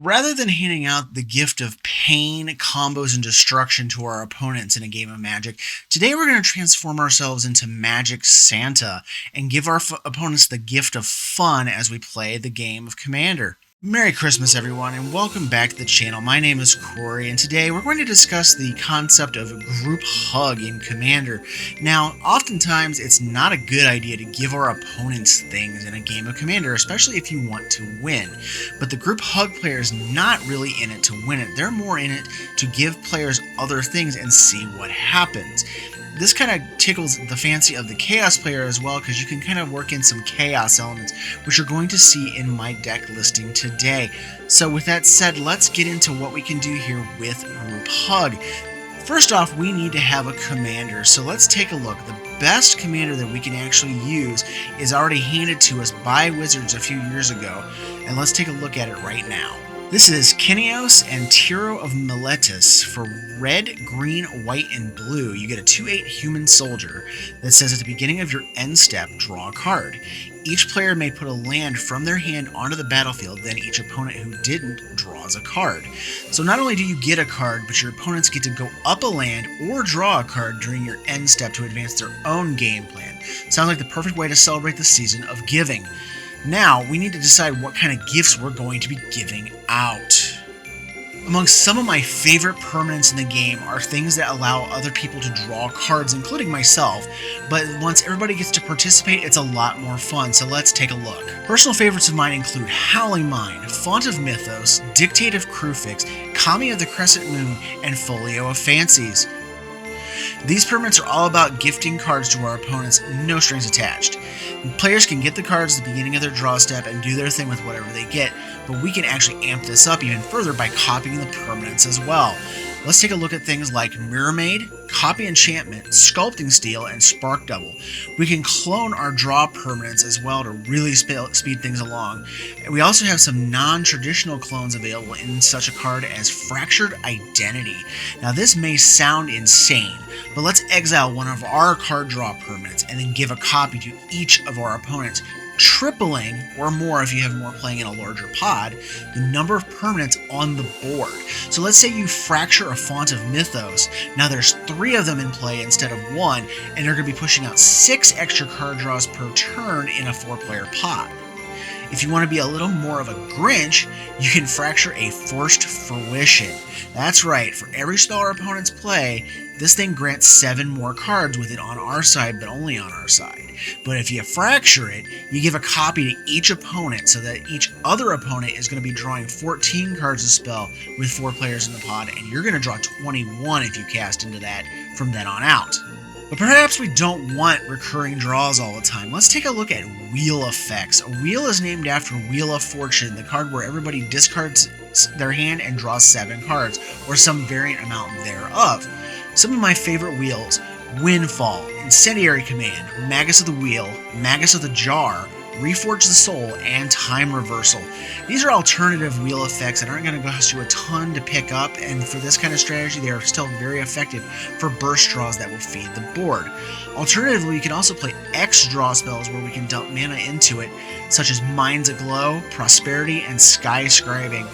Rather than handing out the gift of pain, combos, and destruction to our opponents in a game of Magic, today we're going to transform ourselves into Magic Santa and give our opponents the gift of fun as we play the game of Commander. Merry Christmas, everyone, and welcome back to the channel. My name is Corey, and today we're going to discuss the concept of group hug in Commander. Now, oftentimes it's not a good idea to give our opponents things in a game of Commander, especially if you want to win. But the group hug player is not really in it to win it. They're more in it to give players other things and see what happens. This kind of tickles the fancy of the Chaos player as well, because you can kind of work in some Chaos elements, which you're going to see in my deck listing today. So with that said, let's get into what we can do here with Group Hug. First off, we need to have a commander, so let's take a look. The best commander that we can actually use is already handed to us by Wizards a few years ago, and let's take a look at it right now. This is Kenios and Tiro of Miletus for red, green, white, and blue. You get a 2/8 human soldier that says at the beginning of your end step, draw a card. Each player may put a land from their hand onto the battlefield, then each opponent who didn't draws a card. So not only do you get a card, but your opponents get to go up a land or draw a card during your end step to advance their own game plan. Sounds like the perfect way to celebrate the season of giving. Now, we need to decide what kind of gifts we're going to be giving out. Among some of my favorite permanents in the game are things that allow other people to draw cards, including myself, but once everybody gets to participate, it's a lot more fun, so let's take a look. Personal favorites of mine include Hive Mind, Font of Mythos, Dictate of Crufix, Kami of the Crescent Moon, and Folio of Fancies. These permanents are all about gifting cards to our opponents, no strings attached. Players can get the cards at the beginning of their draw step and do their thing with whatever they get, but we can actually amp this up even further by copying the permanents as well. Let's take a look at things like Mirror Maid, Copy Enchantment, Sculpting Steel, and Spark Double. We can clone our draw permanents as well to really speed things along. We also have some non-traditional clones available in such a card as Fractured Identity. Now this may sound insane, but let's exile one of our card draw permanents and then give a copy to each of our opponents, tripling, or more if you have more playing in a larger pod, the number of permanents on the board. So let's say you fracture a Font of Mythos. Now there's 3 of them in play instead of 1, and you're going to be pushing out 6 extra card draws per turn in a 4-player pod. If you want to be a little more of a Grinch, you can fracture a Forced Fruition. That's right, for every spell our opponents play, this thing grants 7 more cards with it on our side, but only on our side. But if you fracture it, you give a copy to each opponent so that each other opponent is going to be drawing 14 cards of spell with 4 players in the pod, and you're going to draw 21 if you cast into that from then on out. But perhaps we don't want recurring draws all the time. Let's take a look at Wheel Effects. A wheel is named after Wheel of Fortune, the card where everybody discards their hand and draws 7 cards, or some variant amount thereof. Some of my favorite wheels: Windfall, Incendiary Command, Magus of the Wheel, Magus of the Jar, Reforge the Soul, and Time Reversal. These are alternative wheel effects that aren't going to cost you a ton to pick up, and for this kind of strategy, they are still very effective for burst draws that will feed the board. Alternatively, you can also play X draw spells where we can dump mana into it, such as Minds Aglow, Prosperity, and Skyscribing.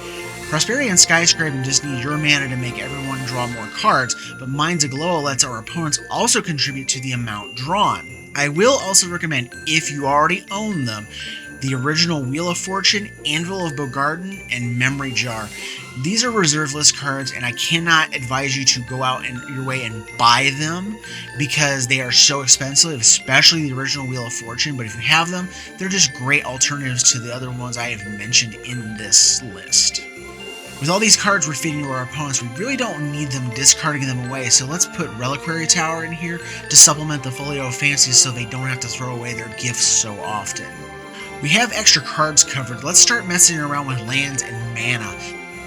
Prosperity and Skyscribing just need your mana to make everyone draw more cards, but Minds Aglow lets our opponents also contribute to the amount drawn. I will also recommend, if you already own them, the original Wheel of Fortune, Anvil of Bogarden, and Memory Jar. These are reserve list cards, and I cannot advise you to go out your way and buy them because they are so expensive, especially the original Wheel of Fortune. But if you have them, they're just great alternatives to the other ones I have mentioned in this list. With all these cards we're feeding to our opponents, we really don't need them discarding them away, so let's put Reliquary Tower in here to supplement the Folio of Fancies so they don't have to throw away their gifts so often. We have extra cards covered. Let's start messing around with lands and mana.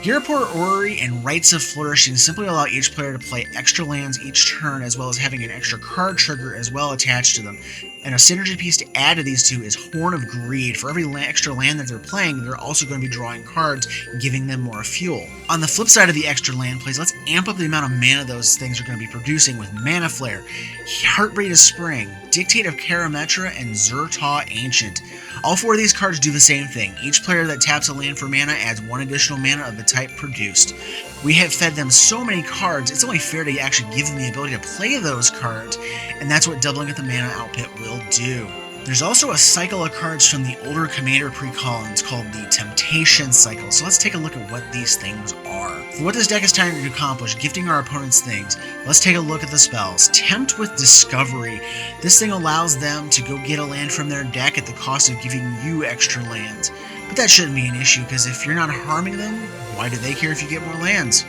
Ghirapur Orrery and Rites of Flourishing simply allow each player to play extra lands each turn, as well as having an extra card trigger as well attached to them. And a synergy piece to add to these two is Horn of Greed. For every extra land that they're playing, they're also going to be drawing cards, giving them more fuel. On the flip side of the extra land plays, let's amp up the amount of mana those things are going to be producing with Mana Flare, Heartbreed of Spring, Dictate of Karametra, and Zertaw Ancient. All four of these cards do the same thing. Each player that taps a land for mana adds one additional mana of the type produced. We have fed them so many cards, it's only fair to actually give them the ability to play those cards, and that's what doubling at the mana output will do. There's also a cycle of cards from the older Commander pre-columns called the Temptation Cycle, so let's take a look at what these things are. For what this deck is trying to accomplish, gifting our opponents things, let's take a look at the spells. Tempt with Discovery. This thing allows them to go get a land from their deck at the cost of giving you extra lands. But that shouldn't be an issue, because if you're not harming them, why do they care if you get more lands?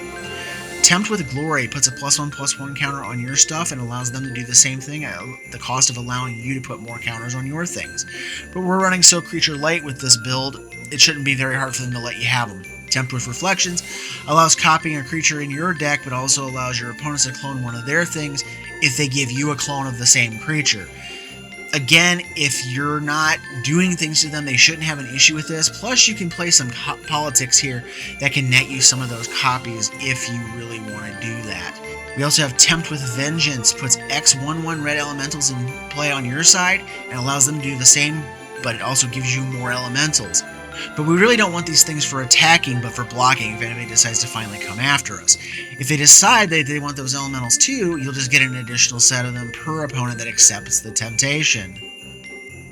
Tempt with Glory puts a +1/+1 counter on your stuff and allows them to do the same thing at the cost of allowing you to put more counters on your things. But we're running so creature light with this build, it shouldn't be very hard for them to let you have them. Tempt with Reflections allows copying a creature in your deck, but also allows your opponents to clone one of their things if they give you a clone of the same creature. Again, if you're not doing things to them, they shouldn't have an issue with this. Plus, you can play some politics here that can net you some of those copies if you really want to do that. We also have Tempt with Vengeance, puts X 1/1 red elementals in play on your side and allows them to do the same, but it also gives you more elementals. But we really don't want these things for attacking, but for blocking if anybody decides to finally come after us. If they decide that they want those elementals too, you'll just get an additional set of them per opponent that accepts the temptation.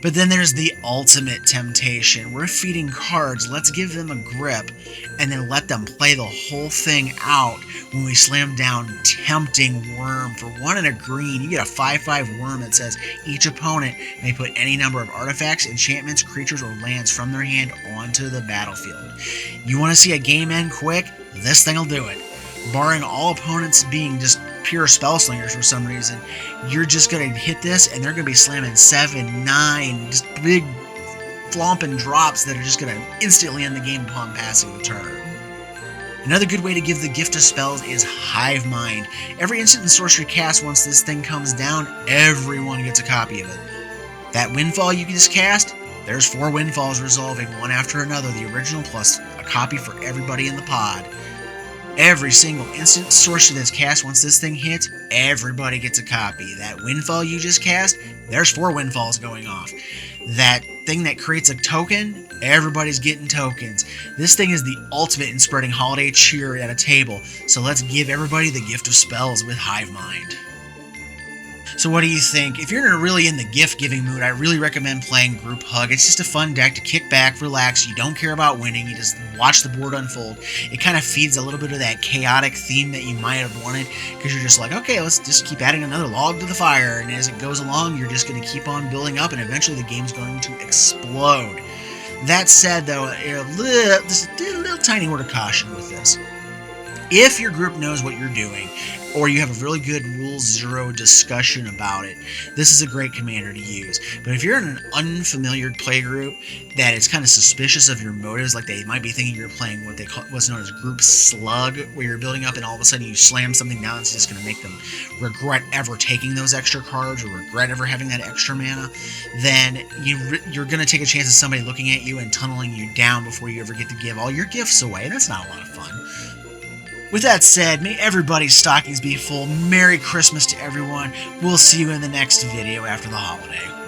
But then there's the ultimate temptation. We're feeding cards, let's give them a grip, and then let them play the whole thing out when we slam down Tempting Worm. For 1 and a green, you get a 5/5 worm that says each opponent may put any number of artifacts, enchantments, creatures, or lands from their hand onto the battlefield. You want to see a game end quick? This thing will do it. Barring all opponents being just pure spell slingers for some reason, you're just going to hit this and they're going to be slamming 7, 9, just big flomping drops that are just going to instantly end the game upon passing the turn. Another good way to give the gift of spells is Hive Mind. Every instant and sorcery cast, once this thing comes down, everyone gets a copy of it. That windfall you can just cast, there's 4 windfalls resolving one after another, the original plus a copy for everybody in the pod. Every single instant sorcery that's cast once this thing hits, everybody gets a copy. That windfall you just cast, there's 4 windfalls going off. That thing that creates a token, everybody's getting tokens. This thing is the ultimate in spreading holiday cheer at a table, so let's give everybody the gift of spells with Hive Mind. So what do you think? If you're really in the gift-giving mood, I really recommend playing Group Hug. It's just a fun deck to kick back, relax. You don't care about winning. You just watch the board unfold. It kind of feeds a little bit of that chaotic theme that you might have wanted, because you're just like, okay, let's just keep adding another log to the fire, and as it goes along, you're just going to keep on building up, and eventually the game's going to explode. That said, though, just a little tiny word of caution with this. If your group knows what you're doing, or you have a really good Rule Zero discussion about it, this is a great commander to use. But if you're in an unfamiliar play group that is kind of suspicious of your motives, like they might be thinking you're playing what's known as Group Slug, where you're building up and all of a sudden you slam something down that's just going to make them regret ever taking those extra cards or regret ever having that extra mana, then you're going to take a chance of somebody looking at you and tunneling you down before you ever get to give all your gifts away. That's not a lot of fun. With that said, may everybody's stockings be full. Merry Christmas to everyone. We'll see you in the next video after the holiday.